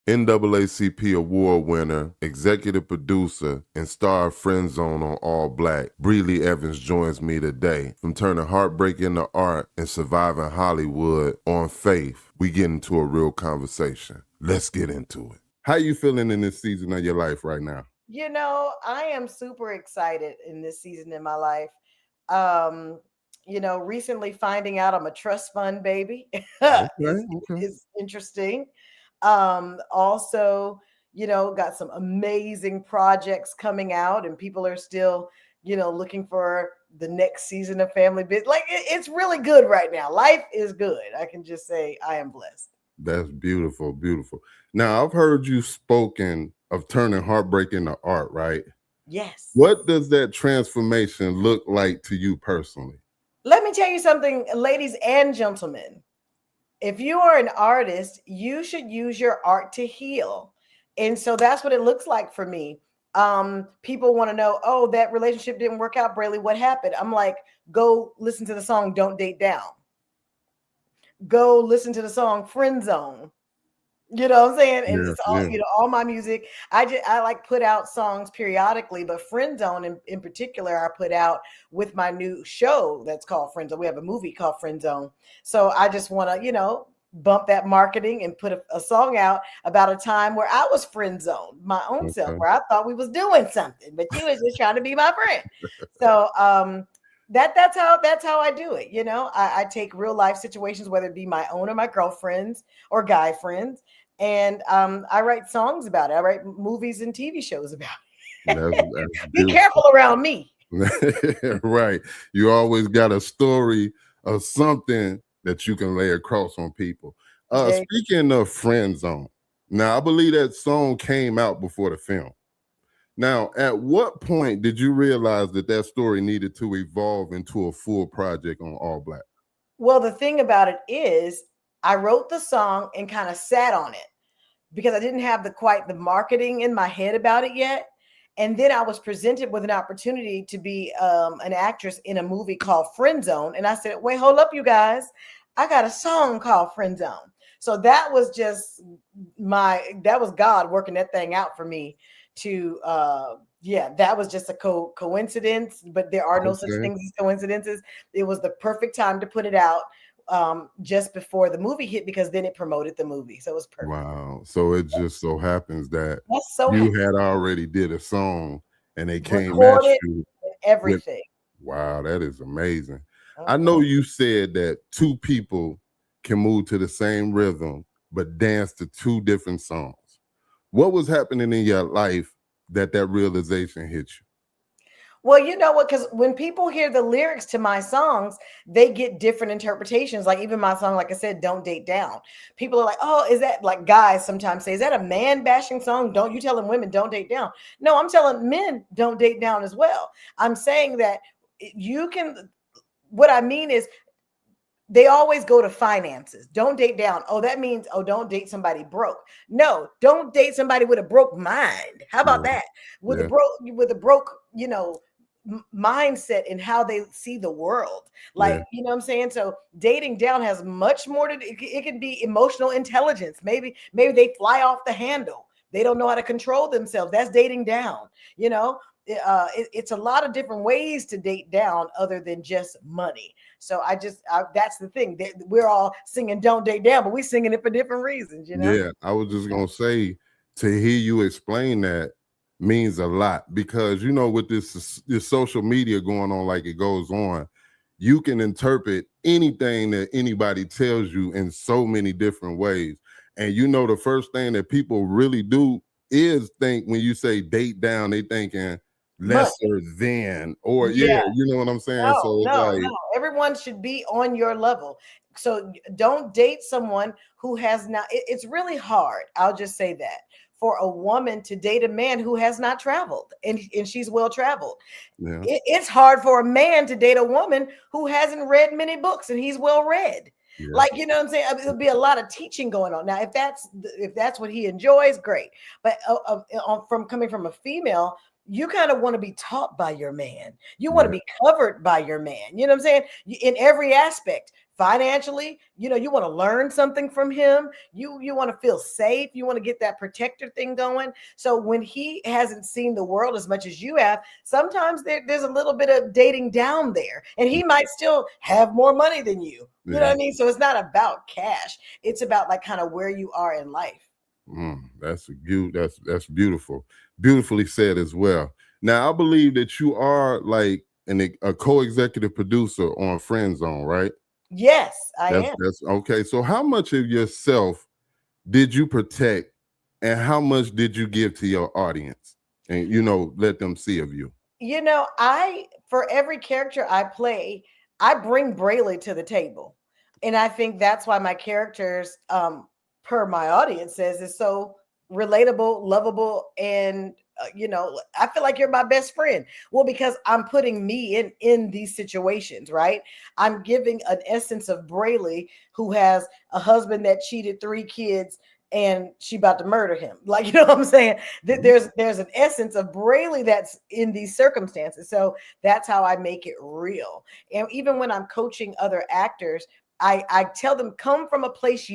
NAACP Award winner, executive producer, and star of Friend Zone on All Black, Brely Evans joins me today. From turning heartbreak into art and surviving Hollywood on faith, we get into a real conversation. Let's get into it. How you feeling in this season of your life right now? You know, I am super excited in this season in my life. Um, recently finding out I'm a trust fund baby Okay, is okay. is interesting. Also, got some amazing projects coming out, and people are still, looking for the next season of Family Biz. Like it's really good right now. Life is good. I can just say I am blessed. That's beautiful, beautiful. Now, I've heard you spoken of turning heartbreak into art, right? Yes. What does that transformation look like to you personally? Let me tell you something, ladies and gentlemen. If you are an artist, you should use your art to heal. And so that's what it looks like for me. People want to know, oh, that relationship didn't work out, Braley. What happened? I'm like, go listen to the song Don't Date Down. Go listen to the song Friend Zone. You know what I'm saying? And Yeah, it's all, yeah. all my music. I like put out songs periodically, but Friend Zone in particular, I put out with my new show that's called Friend Zone. We have a movie called Friend Zone. So I just want to, bump that marketing and put a song out about a time where I was friend zoned my own self, Okay. where I thought we was doing something, but you was just trying to be my friend. So that's how I do it. I take real life situations, whether it be my own or my girlfriends or guy friends, and I write songs about it. I write movies and TV shows about it. That's Be beautiful. careful around me. Right. You always got a story of something that you can lay across on people. They, Speaking of Friend Zone, now I believe that song came out before the film. Now, at what point did you realize that that story needed to evolve into a full project on All Black? well, the thing about it is, I wrote the song and kind of sat on it because I didn't have quite the marketing in my head about it yet. And then I was presented with an opportunity to be an actress in a movie called Friend Zone. And I said, wait, hold up, you guys. I got a song called Friend Zone. So that was just that was God working that thing out for me to, yeah, that was just a coincidence, but there are no such Okay. things as coincidences. It was the perfect time to put it out just before the movie hit because then it promoted the movie. So it was perfect. Wow. So it just so happens that That's so you had already did a song and they came at recorded you and with, everything. wow, that is amazing. I know Mhm. you said that two people can move to the same rhythm but dance to two different songs. What was happening in your life that realization hit you? Well, you know what? Because when people hear the lyrics to my songs, they get different interpretations. Like even my song, like I said, "Don't Date Down." People are like, "Oh, is that like guys?" Sometimes say, "Is that a man bashing song?" Don't you telling women don't date down? No, I'm telling men don't date down as well. I'm saying that you can. What I mean is they always go to finances. Don't date down. Oh, that means, oh, don't date somebody broke. No, don't date somebody with a broke mind. How about Yeah, that? yeah, With a broke, mindset and how they see the world. Like, yeah, what I'm saying? So dating down has much more to it can be emotional intelligence. Maybe they fly off the handle. They don't know how to control themselves. That's dating down, you know? It's a lot of different ways to date down other than just money. So that's the thing. We're all singing "Don't Date Down," but we're singing it for different reasons. yeah. I was just gonna say, to hear you explain that means a lot, because with this social media going on like it goes on, you can interpret anything that anybody tells you in so many different ways. And the first thing that people really do is think, when you say date down, they thinking Money. lesser than, or Yeah. yeah, you know what I'm saying? No, So it's no, like, no. Everyone should be on your level. So don't date someone who has not. It's really hard. I'll just say that for a woman to date a man who has not traveled and she's well traveled. yeah, It's hard for a man to date a woman who hasn't read many books and he's well read. yeah, Like, you know what I'm saying? It'll be a lot of teaching going on. Now, if that's what he enjoys, great. But from coming from a female, you kind of want to be taught by your man. You want to yeah, be covered by your man. You know what I'm saying? In every aspect, financially, you know, you want to learn something from him. You want to feel safe. You want to get that protector thing going. So when he hasn't seen the world as much as you have, sometimes there's a little bit of dating down there, and he might still have more money than you. You know what I mean? So it's not about cash. It's about like kind of where you are in life. That's beautiful. Beautifully said as well. Now, I believe that you are like a co-executive producer on Friend Zone, right? Yes, I am. That's okay. So how much of yourself did you protect, and how much did you give to your audience, and let them see of you? You know, for every character I play, I bring Brely to the table. And I think that's why my characters, per my audience says, is so relatable, lovable, and I feel like you're my best friend. Well, because I'm putting me in these situations, right? I'm giving an essence of Brely, who has a husband that cheated 3 kids and she about to murder him. Like, you know what I'm saying? There's an essence of Brely that's in these circumstances. So that's how I make it real. And even when I'm coaching other actors, I tell them, come from a place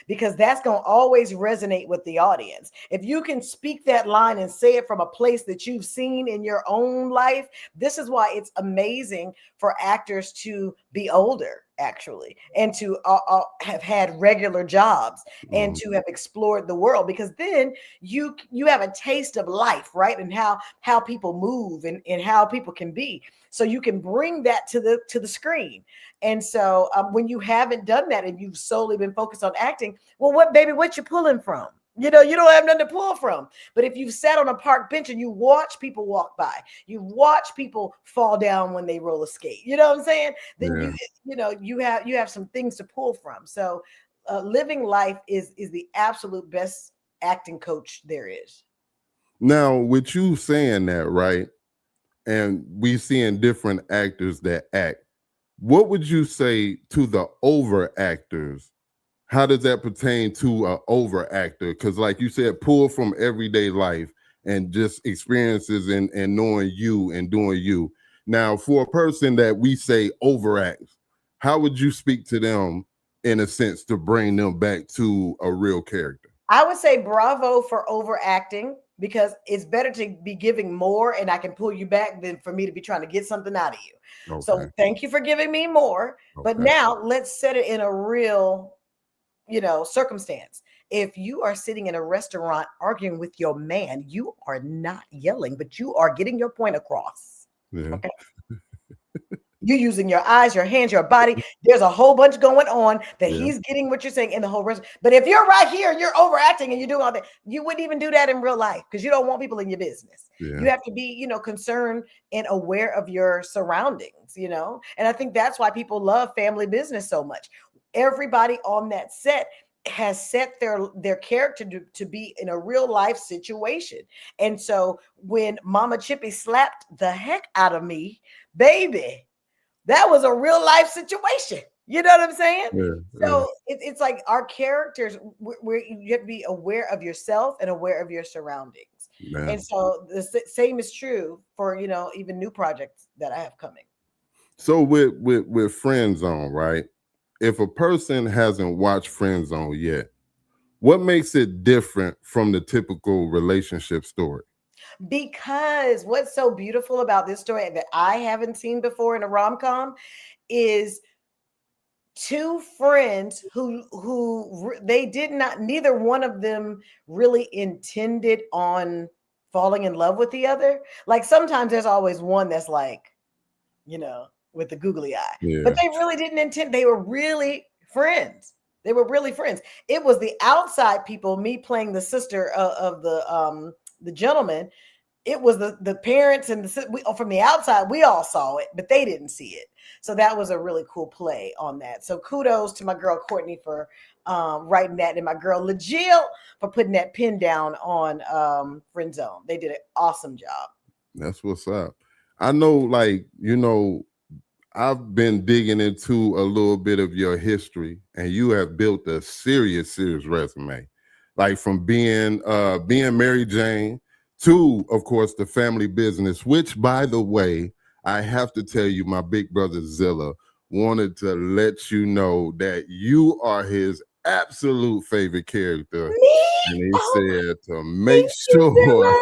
because that's going to always resonate with the audience. If you can speak that line and say it from a place that you've seen in your own life, this is why it's amazing for actors to be older, actually, and to have had regular jobs and to have explored the world, because then you have a taste of life, right? And how people move and how people can be. So you can bring that to the screen. And so when you haven't done that and you've solely been focused on acting, well, what you pulling from? You don't have nothing to pull from. But if you've sat on a park bench and you watch people walk by, you watch people fall down when they roller skate, you know what I'm saying? Then you have some things to pull from. So living life is the absolute best acting coach there is. Now, with you saying that, right? And we seeing different actors that act. What would you say to the over actors? How does that pertain to an over actor? Because like you said, pull from everyday life and just experiences and knowing you and doing you. Now, for a person that we say overacts, how would you speak to them in a sense to bring them back to a real character? I would say bravo for overacting, because it's better to be giving more and I can pull you back than for me to be trying to get something out of you. Okay. So thank you for giving me more. Okay. But now let's set it in a real, circumstance. If you are sitting in a restaurant arguing with your man, you are not yelling, but you are getting your point across. Yeah. Okay. You're using your eyes, your hands, your body. There's a whole bunch going on that he's getting what you're saying in the whole rest. But if you're right here and you're overacting and you're doing all that, you wouldn't even do that in real life, because you don't want people in your business. Yeah. You have to be, concerned and aware of your surroundings, And I think that's why people love family business so much. Everybody on that set has set their character to be in a real life situation. And so when Mama Chippy slapped the heck out of me, baby, that was a real life situation. You know what I'm saying? Yeah, so it's like our characters, you have to be aware of yourself and aware of your surroundings. Yeah. And so the same is true for, even new projects that I have coming. So with Friend Zone, right? If a person hasn't watched Friend Zone yet, what makes it different from the typical relationship story? Because what's so beautiful about this story that I haven't seen before in a rom-com is 2 friends who they did not, neither one of them really intended on falling in love with the other. Like sometimes there's always one that's like, with the googly eye, but they really didn't intend. They were really friends. They were really friends. It was the outside people, me playing the sister of the gentleman. It was the parents and from the outside, we all saw it, but they didn't see it. So that was a really cool play on that. So kudos to my girl Courtney for writing that, and my girl LaJill for putting that pin down on Friend Zone. They did an awesome job. That's what's up. I know, I've been digging into a little bit of your history, and you have built a serious resume. Like from being Mary Jane to, of course, the family business, which, by the way, I have to tell you, my big brother Zilla wanted to let you know that you are his absolute favorite character. Me? And he Oh, said to make thank you, sure, Dylan.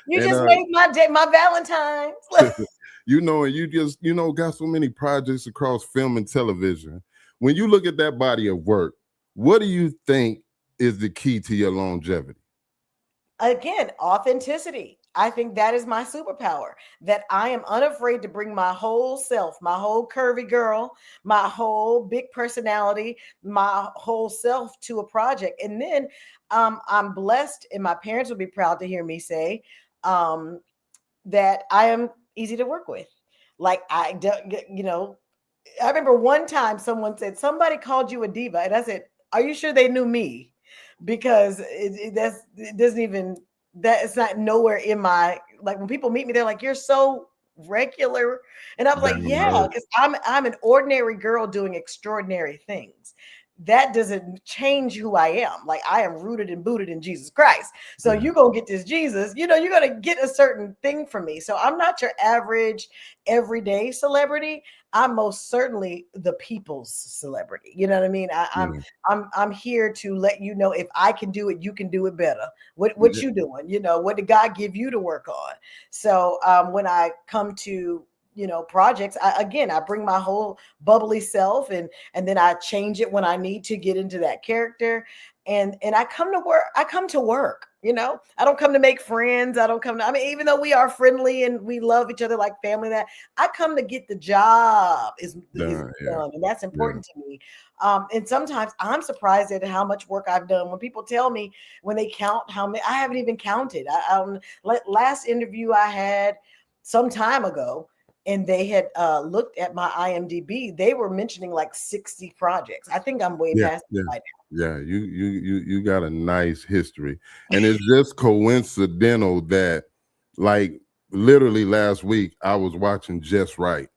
You and just made my day, my Valentine's. you know, and you just, you know, got so many projects across film and television. When you look at that body of work, what do you think is the key to your longevity? Again, authenticity. I think that is my superpower, that I am unafraid to bring my whole self, my whole curvy girl, my whole big personality, my whole self to a project. And then I'm blessed, and my parents would be proud to hear me say um, that I am easy to work with. Like, I don't, you know, I remember one time someone said, somebody called you a diva. And I said, are you sure they knew me? Because it doesn't even, that it's not nowhere in my, like when people meet me, they're like, you're so regular. And I was like, Down to yeah, earth. because I'm an ordinary girl doing extraordinary things. That doesn't change who I am. Like, I am rooted and booted in Jesus Christ. So Yeah. you're gonna get this Jesus, you know, you're gonna get a certain thing from me. So I'm not your average everyday celebrity. I'm most certainly the people's celebrity. You know what I mean? Yeah. I'm here to let you know, if I can do it, you can do it better. What Yeah. you doing? You know, what did God give you to work on? So when I come to, you know, projects, I bring my whole bubbly self, and then I change it when I need to get into that character. And I come to work. I come to work. You know, I don't come to make friends. I don't come to, I mean, even though we are friendly and we love each other like family, that I come to get the job is Done. Yeah. done, and that's Yeah. important to me. And sometimes I'm surprised at how much work I've done. When people tell me, when they count how many, I haven't even counted. Last interview I had some time ago, and they had looked at my IMDb. They were mentioning like 60 projects. I think I'm way Yeah. past Yeah. it by Yeah, you got a nice history. And it's just coincidental that, like, literally last week I was watching Just Right.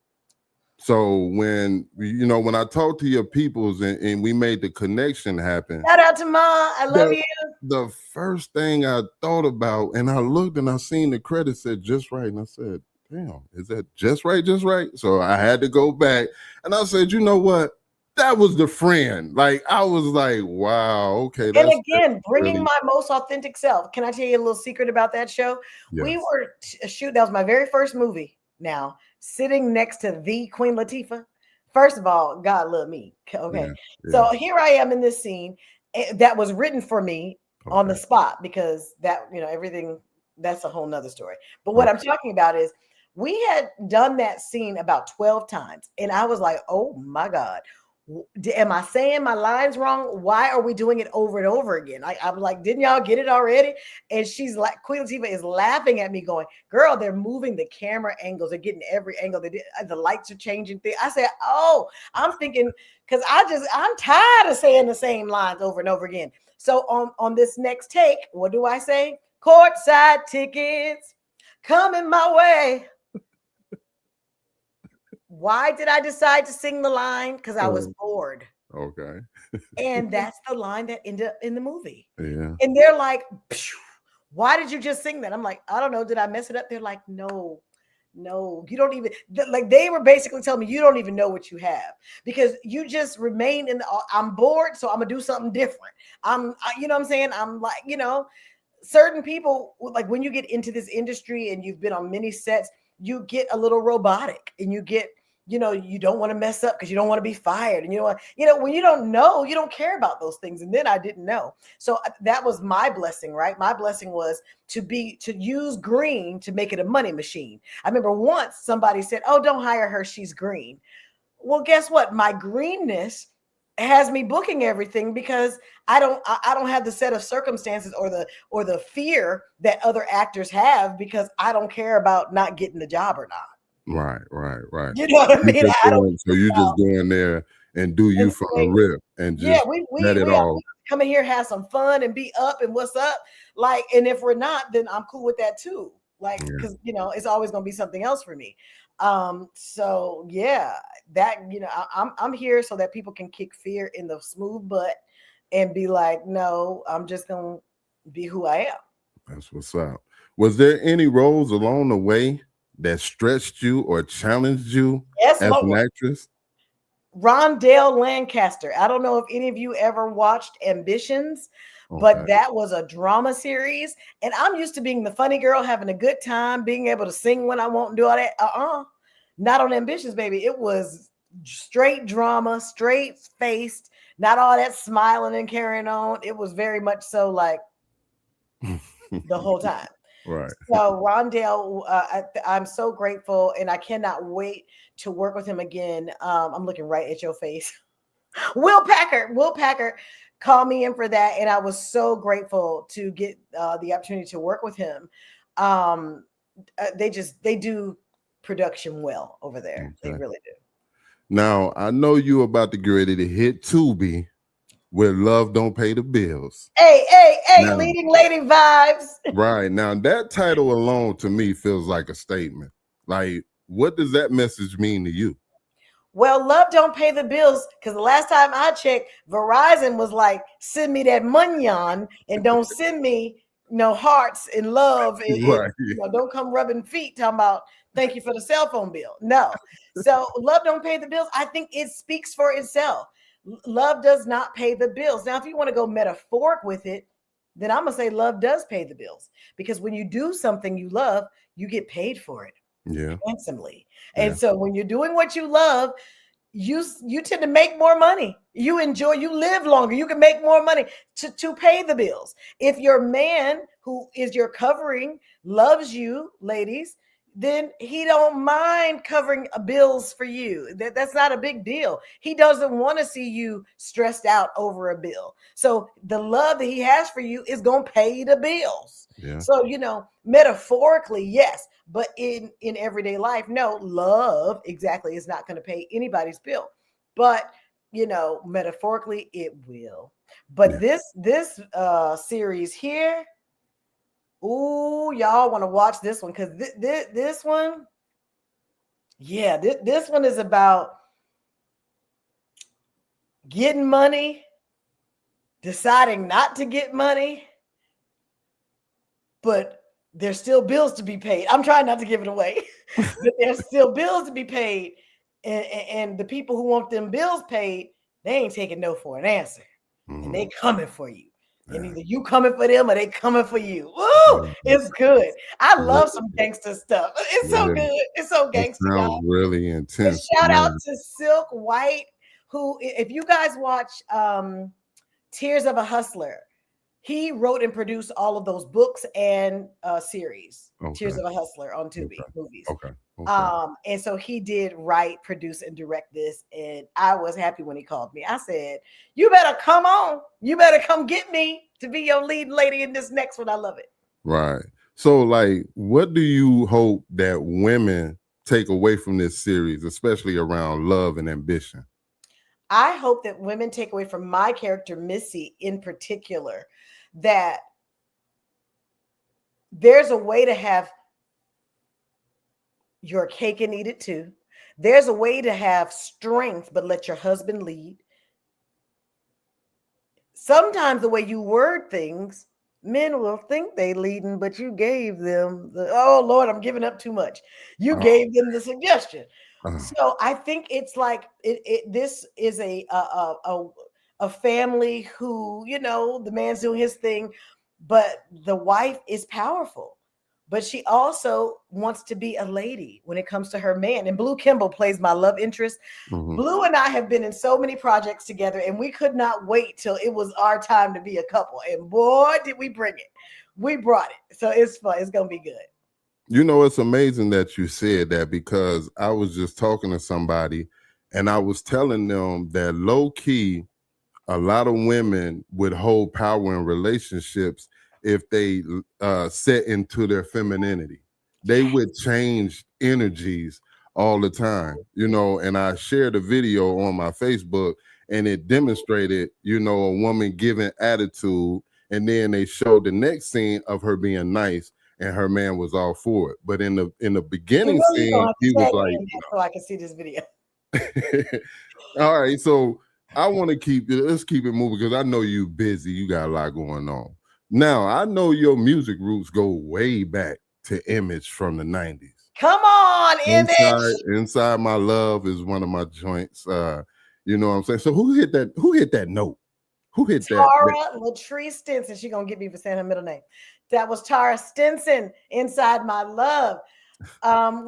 So when, you know, when I talked to your peoples and we made the connection happen, now. Shout out to Ma. I love the you. the first thing I thought about, and I looked and I seen the credit said Just Right, and I said, damn, is that Just Right, Just Right? So I had to go back, and I said, you know what? That was the friend. Like, I was like, wow, okay, And that's again, bringing really, my most authentic self. Can I tell you a little secret about that show? We yes, were shoot. That was my very first movie. Now, sitting next to the Queen Latifah. First of all, God love me. Okay, yeah, yeah, so here I am in this scene that was written for me on the okay, spot, because that, you know, everything, that's a whole nother story. But what I'm okay, talking about is, we had done that scene about 12 times, and I was like, oh my God, am I saying my lines wrong? Why are we doing it over and over again? I'm like, didn't y'all get it already? And she's like, Queen Latifah is laughing at me, going, girl, they're moving the camera angles. They're getting every angle. The lights are changing. I said, oh, I'm thinking, because I'm tired of saying the same lines over and over again. So on this next take, what do I say? Courtside tickets coming my way. Why did I decide to sing the line? Because I was bored. okay, And that's the line that ended up in the movie. yeah, And they're like, "Phew, why did you just sing that?" I'm like, I don't know. Did I mess it up? They're like, no, no, you don't even, like, they were basically telling me, you don't even know what you have, because you just remain in the, I'm bored, so I'm gonna do something different. You know what I'm saying? I'm like, you know, certain people, like, when you get into this industry and you've been on many sets, you get a little robotic, and you get, you know, you don't want to mess up because you don't want to be fired. And you know, when you don't know, you don't care about those things. And then I didn't know. So that was my blessing, right? My blessing was to use green to make it a money machine. I remember once somebody said, oh, don't hire her, she's green. Well, guess what? My greenness has me booking everything, because I don't have the set of circumstances or the fear that other actors have, because I don't care about not getting the job or not. right. You know what I You mean? just I don't going, so you just go in there and do you and from the say, rip and yeah, just let it we all. come in here, have some fun, and be up, and what's up. Like, and if we're not, then I'm cool with that too. Like, Yeah, because, you know, it's always gonna be something else for me. So yeah, that, you know, I'm here so that people can kick fear in the smooth butt and be like, no, I'm just gonna be who I am. that's what's up. Was there any roles along the way that stretched you or challenged you Yes, as an Lord. actress? Rondell Lancaster. I don't know if any of you ever watched Ambitions, but Okay. that was a drama series. And I'm used to being the funny girl, having a good time, being able to sing when I want and do all that. Not on Ambitions, baby. It was straight drama, straight faced, not all that smiling and carrying on. It was very much so like the whole time. Right. So Rondell, I'm so grateful, and I cannot wait to work with him again. I'm looking right at your face. Will Packer called me in for that, and I was so grateful to get the opportunity to work with him. They do production well over there. They Okay. really do. Now, I know you about to get ready to hit Tubi where Love Don't Pay the Bills. Hey, Now, leading lady vibes. right. Now, that title alone to me feels like a statement. Like, what does that message mean to you? Well, love don't pay the bills, because the last time I checked, Verizon was like, send me that munyon and don't send me no hearts and love. Right. Don't come rubbing feet talking about thank you for the cell phone bill. No. So love don't pay the bills. I think it speaks for itself. Love does not pay the bills. Now, if you want to go metaphoric with it, then I'm going to say love does pay the bills, because when you do something you love, you get paid for it Yeah. handsomely. Yeah. And so when you're doing what you love, you tend to make more money. You live longer. You can make more money to pay the bills. If your man, who is your covering, loves you, ladies, then he don't mind covering bills for you. That's not a big deal. He doesn't want to see you stressed out over a bill. So the love that he has for you is going to pay the bills. Yeah. So, metaphorically, yes, but in everyday life, no, love exactly is not going to pay anybody's bill. But, metaphorically, it will. But Yeah. this series here, ooh, y'all want to watch this one, because this one, yeah, this one is about getting money, deciding not to get money, but there's still bills to be paid. I'm trying not to give it away, but there's still bills to be paid. And the people who want them bills paid, they ain't taking no for an answer. And they coming for you. And either you coming for them or they coming for you. Woo! It's good. I love some gangster stuff. It's so good. It's so It gangster, sounds y'all. really And intense. shout out to Silk White, who, if you guys watch Tears of a Hustler, he wrote and produced all of those books and series. Okay. Tears of a Hustler on Tubi movies. Okay. And so he did write, produce, and direct this. And I was happy when he called me. I said, you better come on. You better come get me to be your lead lady in this next one. I love it. Right. So, like, what do you hope that women take away from this series, especially around love and ambition? I hope that women take away from my character, Missy, in particular, that there's a way to have your cake and eat it too. There's a way to have strength, but let your husband lead. Sometimes the way you word things, men will think they leading, but you gave them oh Lord, I'm giving up too much. You gave them the suggestion. So I think it's like this is a family who, the man's doing his thing, but the wife is powerful. But she also wants to be a lady when it comes to her man. And Blue Kimball plays my love interest. Blue and I have been in so many projects together, and we could not wait till it was our time to be a couple. And boy, did we bring it. We brought it. So it's fun. It's going to be good. It's amazing that you said that, because I was just talking to somebody and I was telling them that low key, a lot of women would hold power in relationships if they set into their femininity. They would change energies all the time, and I shared a video on my Facebook, and it demonstrated, a woman giving attitude, and then they showed the next scene of her being nice, and her man was all for it. But in the beginning scene, he was like, so I can see this video. all right, so I want to let's keep it moving, because I know you're busy. You got a lot going on. Now, I know your music roots go way back to Image from the 90s. Come on, image. Inside My Love is one of my joints. You know what I'm saying? So who hit that? Who hit that note? Who hit that? Tara Latrice Stinson. She's gonna get me for saying her middle name. That was Tara Stinson, Inside My Love.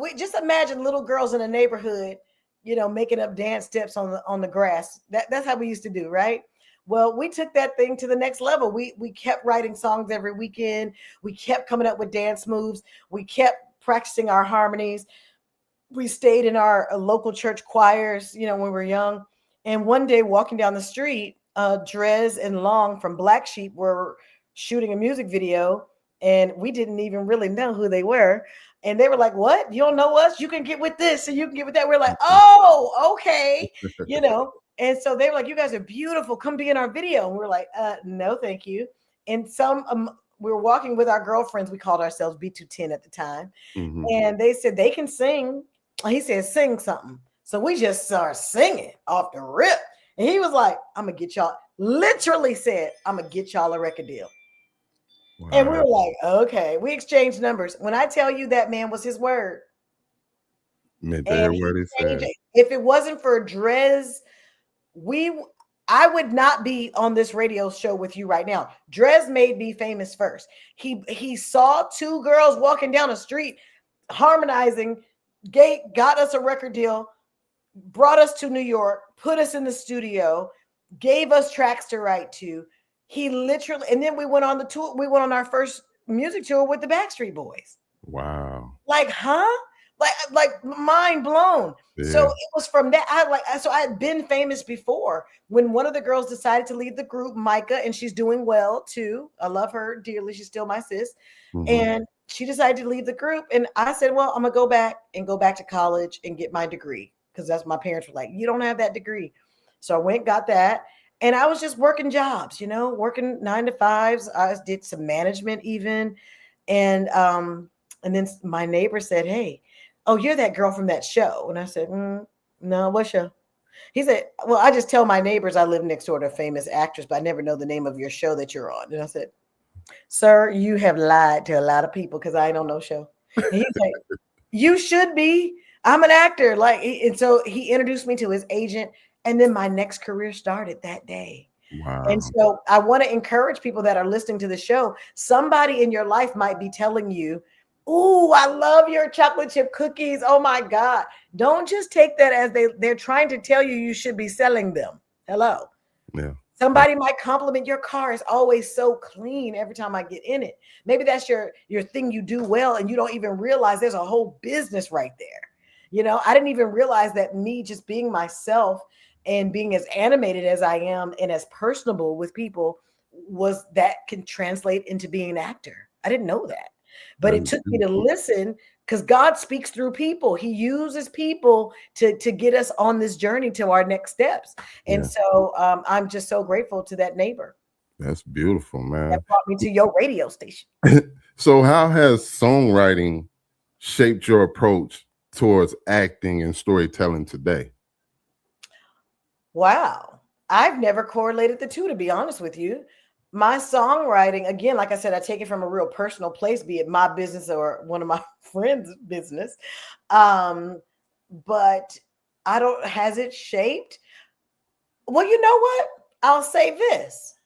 We just imagine little girls in a neighborhood, making up dance steps on the grass. That's how we used to do, right? Well, we took that thing to the next level. We kept writing songs every weekend. We kept coming up with dance moves. We kept practicing our harmonies. We stayed in our local church choirs, when we were young. And one day walking down the street, Drez and Long from Black Sheep were shooting a music video, and we didn't even really know who they were. And they were like, "What? You don't know us? You can get with this and you can get with that." We're like, "Oh, okay." And so they were like, "You guys are beautiful. Come be in our video." And we're like, "No, thank you." And we were walking with our girlfriends. We called ourselves B210 at the time. Mm-hmm. And they said they can sing. He said, "Sing something." So we just started singing off the rip. And he was like, "I'm going to get y'all," literally said, "I'm going to get y'all a record deal." Wow. And we were like, okay. We exchanged numbers. When I tell you that man was his word. Meant every word he said. If it wasn't for Drez, I would not be on this radio show with you right now. Drez made me famous first. He saw two girls walking down the street harmonizing, got us a record deal, brought us to New York, put us in the studio, gave us tracks to write to. He literally, and then we went on the tour. We went on our first music tour with the Backstreet Boys. Wow. Like, huh? Like mind blown. Yeah. So it was from that. I had been famous before. When one of the girls decided to leave the group, Micah, and she's doing well too. I love her dearly. She's still my sis. Mm-hmm. And she decided to leave the group. And I said, well, I'm gonna go back to college and get my degree. Because that's my parents were like, you don't have that degree. So I went, got that. And I was just working jobs, working 9 to 5s. I did some management even. And then my neighbor said, "Hey, oh, you're that girl from that show." And I said, "No, what show?" He said, "Well, I just tell my neighbors I live next door to a famous actress, but I never know the name of your show that you're on." And I said, "Sir, you have lied to a lot of people because I ain't on no show." And he's like, "You should be. I'm an actor." And so he introduced me to his agent. And then my next career started that day. Wow. And so I want to encourage people that are listening to the show. Somebody in your life might be telling you, "Ooh, I love your chocolate chip cookies. Oh my God." Don't just take that as they're trying to tell you should be selling them. Hello. Yeah. Somebody might compliment your car is always so clean every time I get in it. Maybe that's your thing you do well, and you don't even realize there's a whole business right there. I didn't even realize that me just being myself and being as animated as I am and as personable with people that can translate into being an actor. I didn't know that, but it took me to listen because God speaks through people. He uses people to get us on this journey to our next steps. And so I'm just so grateful to that neighbor. That's beautiful, man. That brought me to your radio station. So how has songwriting shaped your approach towards acting and storytelling today? Wow. I've never correlated the two, to be honest with you. My songwriting, again, like I said, I take it from a real personal place, be it my business or one of my friends' business. But has it shaped? Well, you know what? I'll say this.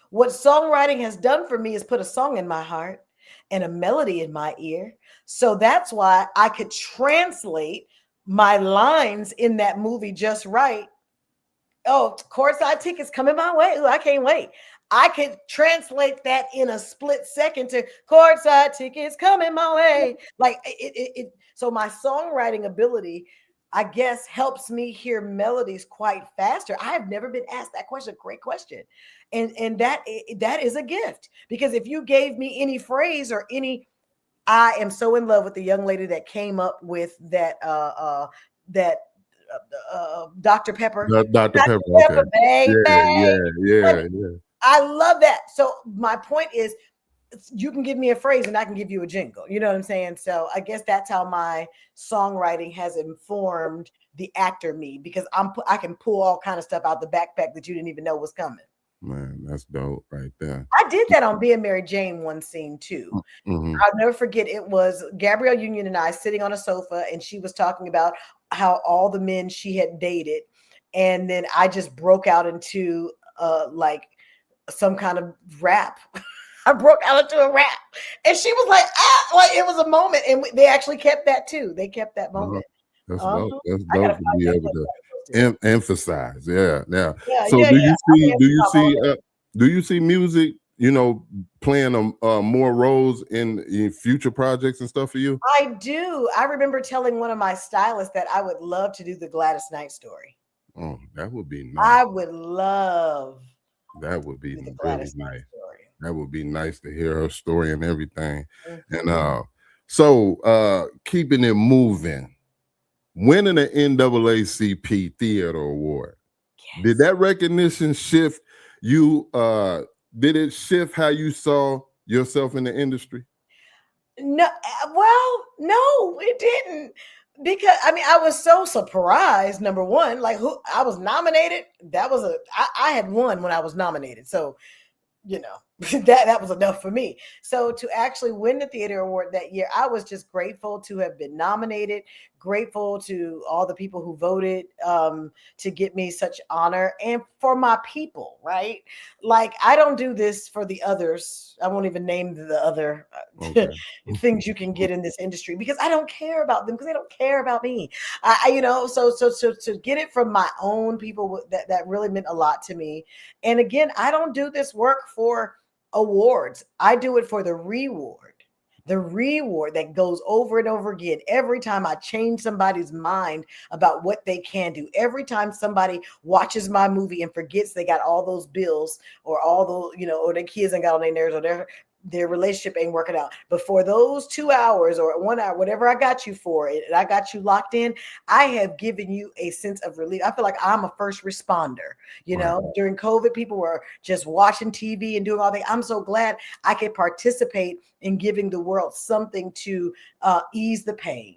What songwriting has done for me is put a song in my heart and a melody in my ear. So that's why I could translate my lines in that movie just right. Oh, courtside tickets coming my way. Ooh, I can't wait. I could translate that in a split second to courtside tickets coming my way. Like so my songwriting ability, I guess, helps me hear melodies quite faster. I have never been asked that question. Great question. And that is a gift, because if you gave me any phrase or I am so in love with the young lady that came up with that Dr. Pepper. Dr. Pepper. Okay. Yeah. I love that. So my point is, you can give me a phrase and I can give you a jingle. You know what I'm saying? So I guess that's how my songwriting has informed the actor me, because I can pull all kind of stuff out the backpack that you didn't even know was coming. Man, that's dope right there. I did that on Being Mary Jane one scene too. Mm-hmm. I'll never forget. It was Gabrielle Union and I sitting on a sofa, and she was talking about how all the men she had dated, and then I just broke out into like some kind of rap. I broke out into a rap, and she was like, "Ah!" Like it was a moment, and they actually kept that too. They kept that moment. That's Uh-huh. dope. That's I gotta dope to find be that able clip. to emphasize. Yeah. Now, Yeah, so yeah, do yeah. you I see? mean, Do you I'm all see? Do you see music? You know, playing more roles in future projects and stuff for you? I do. I remember telling one of my stylists that I would love to do the Gladys Knight story. Oh, that would be nice. I would love That would be to do the really Gladys Knight nice. story. That would be nice to hear her story and everything. Mhm. And so keeping it moving, winning the NAACP Theatre Award. Did Yes. that recognition shift you? Did it shift how you saw yourself in the industry? No, well, no, it didn't. Because I mean, I was so surprised. Number one, like who I was nominated. That was I had won when I was nominated. So you know that was enough for me. So to actually win the theater award that year, I was just grateful to have been nominated, grateful to all the people who voted to get me such honor, and for my people, right? Like I don't do this for the others. I won't even name the other Okay. things you can get in this industry because I don't care about them because they don't care about me. You know, so to get it from my own people, that really meant a lot to me. And again, I don't do this work for awards. I do it for the reward that goes over and over again. Every time I change somebody's mind about what they can do, every time somebody watches my movie and forgets they got all those bills or all those, or their kids ain't got on their nerves or their relationship ain't working out. But for those 2 hours or 1 hour, whatever I got you for it, and I got you locked in, I have given you a sense of relief. I feel like I'm a first responder. Right. During COVID, people were just watching TV and doing all that. I'm so glad I could participate in giving the world something to ease the pain,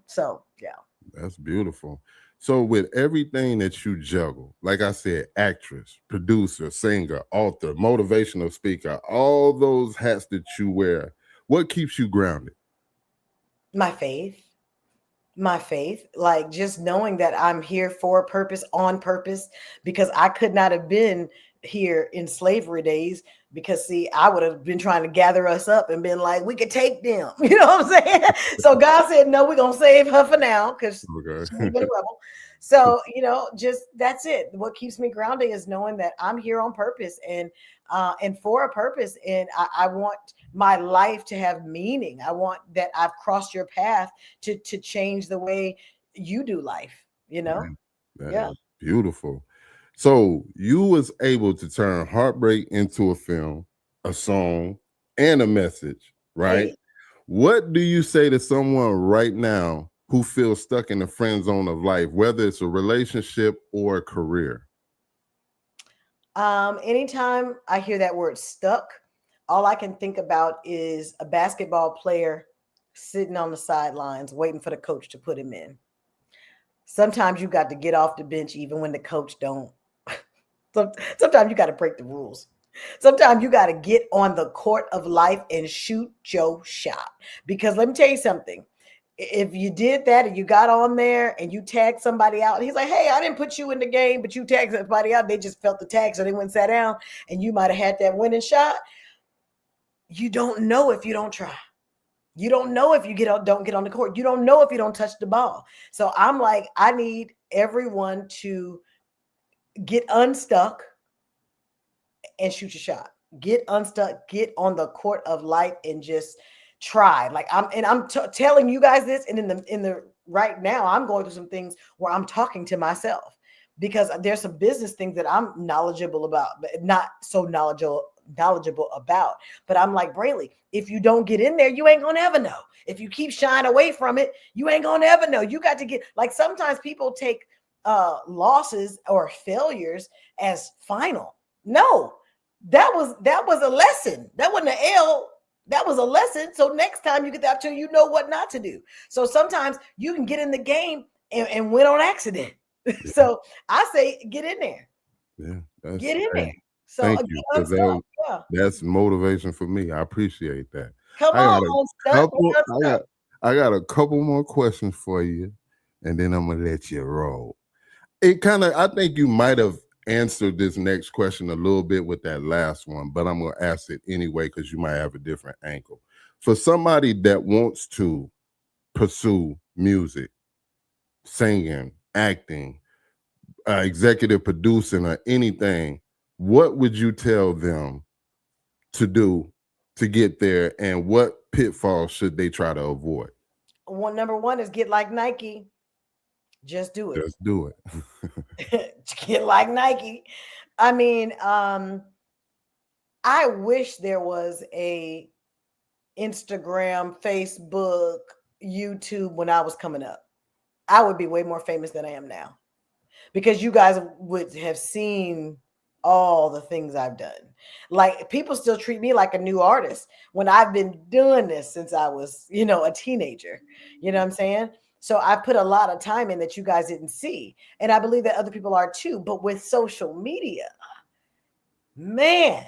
So, yeah. That's beautiful. So with everything that you juggle, like I said, actress, producer, singer, author, motivational speaker, all those hats that you wear, what keeps you grounded? My faith, like just knowing that I'm here for a purpose, on purpose, because I could not have been here in slavery days because see, I would have been trying to gather us up and been like, we could take them, you know what I'm saying? So God said, no, we're going to save her for now because Okay. she's been a rebel. So, just that's it. What keeps me grounded is knowing that I'm here on purpose and for a purpose. And I want my life to have meaning. I want that I've crossed your path to change the way you do life, Man, that Yeah. is beautiful. So you was able to turn Heartbreak into a film, a song, and a message, right? Hey. What do you say to someone right now who feels stuck in the friend zone of life, whether it's a relationship or a career? Anytime I hear that word stuck, all I can think about is a basketball player sitting on the sidelines waiting for the coach to put him in. Sometimes you got to get off the bench even when the coach don't. Sometimes you got to break the rules. Sometimes you got to get on the court of life and shoot your shot. Because let me tell you something. If you did that and you got on there and you tagged somebody out, and he's like, hey, I didn't put you in the game, but you tagged somebody out. They just felt the tag, so they went and sat down, and you might have had that winning shot. You don't know if you don't try. You don't know if you don't get on the court. You don't know if you don't touch the ball. So I'm like, I need everyone to get unstuck and shoot your shot. Get unstuck, get on the court of life and just try. Like I'm telling you guys this, and in the right now, I'm going through some things where I'm talking to myself because there's some business things that I'm knowledgeable about, but not so knowledgeable about. But I'm like, Brely, if you don't get in there, you ain't gonna ever know. If you keep shying away from it, you ain't gonna ever know. You got to get, like, sometimes people take losses or failures as final. No, that was a lesson. That wasn't an L. That was a lesson. So next time you get that opportunity, you know what not to do. So sometimes you can get in the game and win on accident. So I say, get in there. Yeah, Get in there. So Thank again, you, because yeah. that's motivation for me. I appreciate that. Come I got on, a unstuck, couple. unstuck. I got a couple more questions for you, and then I'm gonna let you roll. It kind of, I think you might have answered this next question a little bit with that last one, but I'm gonna ask it anyway because you might have a different angle. For somebody that wants to pursue music, singing, acting, executive producing, or anything, what would you tell them to do to get there, and what pitfalls should they try to avoid? Number one is get like Nike. Just do it. Just do it. Get like Nike. I mean, I wish there was a Instagram, Facebook, YouTube when I was coming up. I would be way more famous than I am now because you guys would have seen all the things I've done. Like people still treat me like a new artist when I've been doing this since I was, a teenager. You know what I'm saying? So I put a lot of time in that you guys didn't see. And I believe that other people are too. But with social media, man,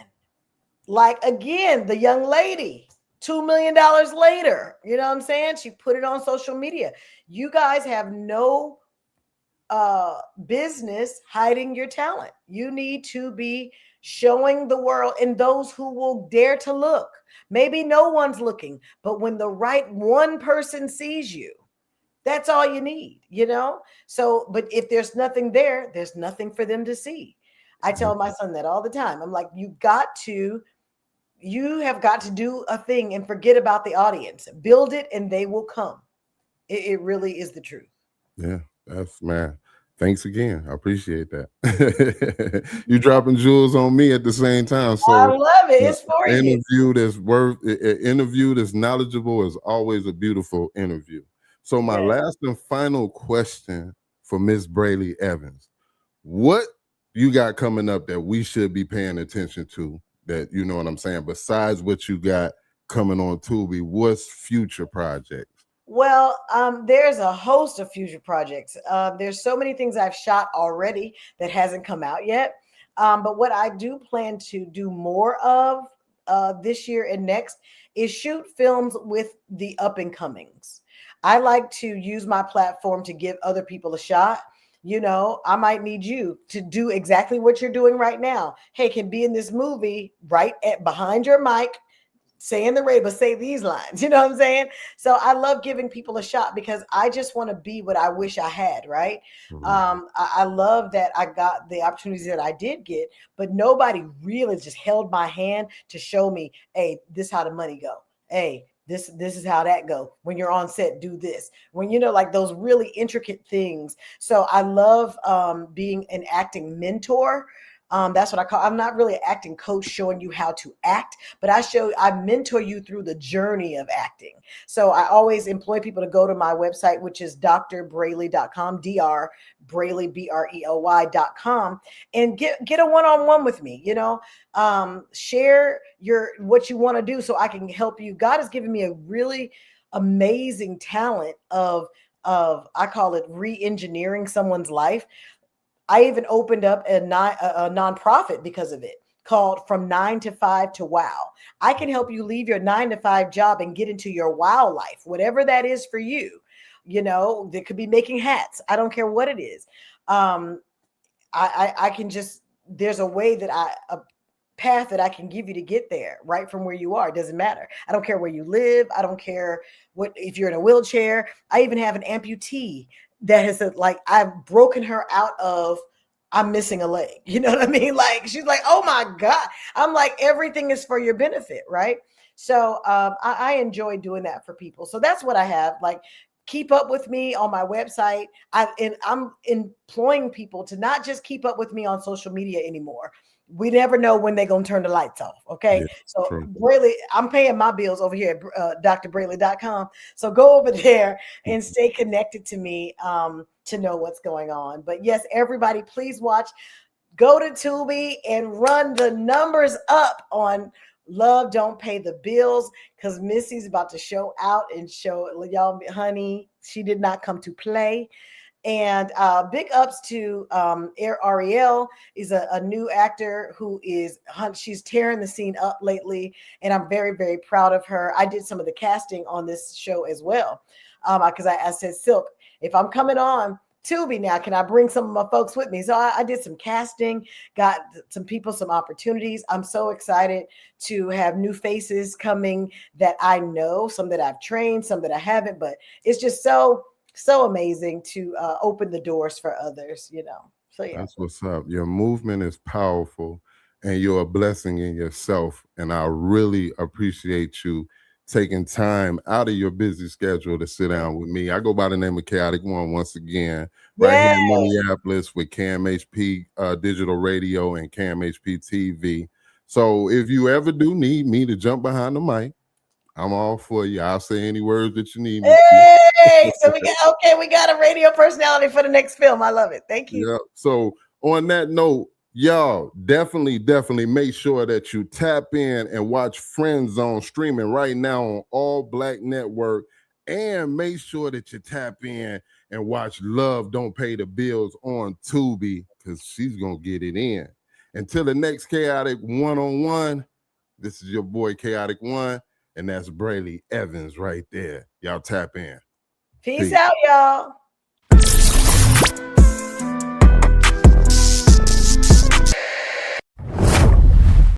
like again, the young lady, $2 million later, you know what I'm saying? She put it on social media. You guys have no business hiding your talent. You need to be showing the world and those who will dare to look. Maybe no one's looking, but when the right one person sees you, that's all you need, So, but if there's nothing there, there's nothing for them to see. I tell my son that all the time. I'm like, you have got to do a thing and forget about the audience. Build it and they will come. It really is the truth. Yeah, that's, man. Thanks again. I appreciate that. You dropping jewels on me at the same time. I So love it. It's for you. interview that's knowledgeable is always a beautiful interview. So my Yes. last and final question for Miss Brely Evans: what you got coming up that we should be paying attention to? That, you know what I'm saying? Besides what you got coming on Tubi, what's future projects? Well, there's a host of future projects. There's so many things I've shot already that hasn't come out yet. But what I do plan to do more of this year and next is shoot films with the up and comings. I like to use my platform to give other people a shot. I might need you to do exactly what you're doing right now. Hey, can be in this movie right behind your mic, saying the radio, but say these lines. You know what I'm saying? So I love giving people a shot because I just want to be what I wish I had, right? I love that I got the opportunities that I did get, but nobody really just held my hand to show me, hey, this is how the money go. Hey, this is how that go. When you're on set, do this. When like those really intricate things. So I love being an acting mentor. That's what I call. I'm not really an acting coach showing you how to act, but I mentor you through the journey of acting. So I always employ people to go to my website, which is drbrely.com, Brely, BRELY.com, and get a one-on-one with me. Share what you want to do so I can help you. God has given me a really amazing talent of I call it re-engineering someone's life. I even opened up a nonprofit because of it, called From 9 to 5 to Wow. I can help you leave your 9 to 5 job and get into your wow life, whatever that is for you. That could be making hats. I don't care what it is. I can just, there's a way that a path that I can give you to get there right from where you are. It doesn't matter. I don't care where you live. I don't care if you're in a wheelchair. I even have an amputee that has I've broken her out of, I'm missing a leg. You know what I mean? Like, she's like, oh my God. I'm like, everything is for your benefit. Right. So I enjoy doing that for people. So that's what I have. Like, keep up with me on my website. I'm employing people to not just keep up with me on social media anymore. We never know when they're going to turn the lights off. Okay. Yeah, so true. Brely, I'm paying my bills over here at drbrely.com. So go over there and stay connected to me to know what's going on. But yes, everybody, please watch. Go to Tubi and run the numbers up on Love Don't Pay the Bills, because Missy's about to show out and show y'all, honey, she did not come to play. And big ups to Ariel is a new actor who is, she's tearing the scene up lately. And I'm very, very proud of her. I did some of the casting on this show as well. Because I said, Silk, if I'm coming on Tubi now, can I bring some of my folks with me? So I did some casting, got some people, some opportunities. I'm so excited to have new faces coming that I know, some that I've trained, some that I haven't, but it's just so amazing to open the doors for others, you know. So yeah. That's what's up. Your movement is powerful and you're a blessing in yourself. And I really appreciate you taking time out of your busy schedule to sit down with me. I go by the name of Chaotic One once again, right here in Minneapolis with KMHP Digital Radio and KMHP TV. So if you ever do need me to jump behind the mic, I'm all for you. I'll say any words that you need me Hey, so we got a radio personality for the next film. I love it. Thank you. Yeah. So on that note, y'all definitely make sure that you tap in and watch Friend Zone streaming right now on All Black Network, and make sure that you tap in and watch Love Don't Pay the Bills on Tubi, because she's gonna get it in. Until the next Chaotic One-on-One, this is your boy Chaotic One, and that's Brely Evans right there. Y'all tap in. Peace out, y'all.